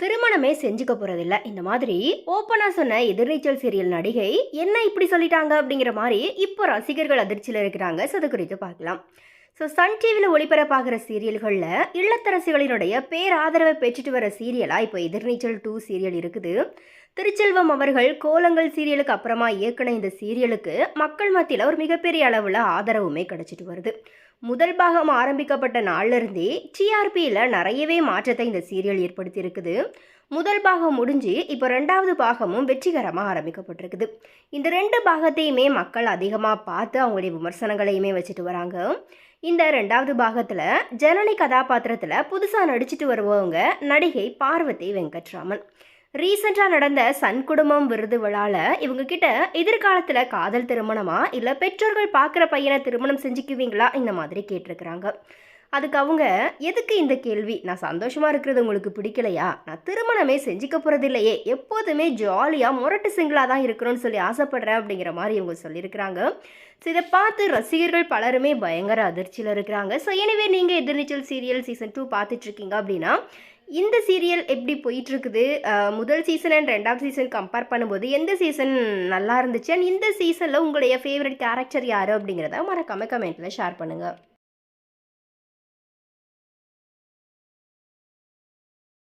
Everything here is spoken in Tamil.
திருமணமே செஞ்சுக்க போறதில்ல. இந்த மாதிரி ஓப்பனா சொன்ன எதிர்நீச்சல் சீரியல் நடிகை என்ன இப்படி சொல்லிட்டாங்க அப்படிங்கிற மாதிரி இப்போ ரசிகர்கள் அதிர்ச்சியில் இருக்கிறாங்க. ஸோ அது குறித்து பார்க்கலாம். ஸோ சன் டிவியில் ஒளிபரப்பாகிற சீரியல்களில் இல்லத்தரசிகளினுடைய பேராதரவை பெற்றுட்டு வர சீரியலாக இப்போ எதிர்நீச்சல் 2 சீரியல் இருக்குது. திருச்செல்வம் அவர்கள் கோலங்கள் சீரியலுக்கு அப்புறமா இயக்குன இந்த சீரியலுக்கு மக்கள் மத்தியில் ஒரு மிகப்பெரிய அளவில் ஆதரவுமே கிடைச்சிட்டு வருது. முதல் பாகம் ஆரம்பிக்கப்பட்ட நாள்லேருந்தே டிஆர்பியில் நிறையவே மாற்றத்தை இந்த சீரியல் ஏற்படுத்தி இருக்குது. முதல் பாகம் முடிஞ்சு இப்போ ரெண்டாவது பாகமும் வெற்றிகரமாக ஆரம்பிக்கப்பட்டிருக்குது. இந்த 2 பாகத்தையுமே மக்கள் அதிகமாக பார்த்து அவங்களுடைய விமர்சனங்களையுமே வச்சுட்டு வராங்க. இந்த ரெண்டாவது பாகத்தில் ஜனனி கதாபாத்திரத்தில் புதுசாக நடிச்சிட்டு வருவவங்க நடிகை பார்வதி வெங்கட்ராமன். ரீசெண்டாக நடந்த சன் குடும்பம் விருது விழாவில் இவங்க கிட்ட எதிர்காலத்தில் காதல் திருமணமா இல்லை பெற்றோர்கள் பார்க்குற பையனை திருமணம் செஞ்சுக்குவீங்களா இந்த மாதிரி கேட்டிருக்கிறாங்க. அதுக்கு அவங்க, எதுக்கு இந்த கேள்வி, நான் சந்தோஷமாக இருக்கிறது உங்களுக்கு பிடிக்கலையா, நான் திருமணமே செஞ்சுக்க போகிறதில்லையே, எப்போதுமே ஜாலியாக முரட்டு சிங்கிளாக தான் இருக்கணும்னு சொல்லி ஆசைப்படுறேன் அப்படிங்கிற மாதிரி இவங்க சொல்லியிருக்கிறாங்க. ஸோ இதை பார்த்து ரசிகர்கள் பலருமே பயங்கர அதிர்ச்சியில் இருக்கிறாங்க. ஸோ எனவே நீங்கள் எதிர்நீச்சல் சீரியல் சீசன் 2 பார்த்துட்ருக்கீங்க அப்படின்னா இந்த சீரியல் எப்படி போயிட்டுருக்குது, முதல் சீசன் அண்ட் ரெண்டாவது சீசன் கம்பேர் பண்ணும்போது எந்த சீசன் நல்லா இருந்துச்சு, அண்ட் இந்த சீசனில் உங்களுடைய ஃபேவரட் கேரக்டர் யார் அப்படிங்கிறத மறக்காமல் கமெண்ட்டில் ஷேர் பண்ணுங்கள்.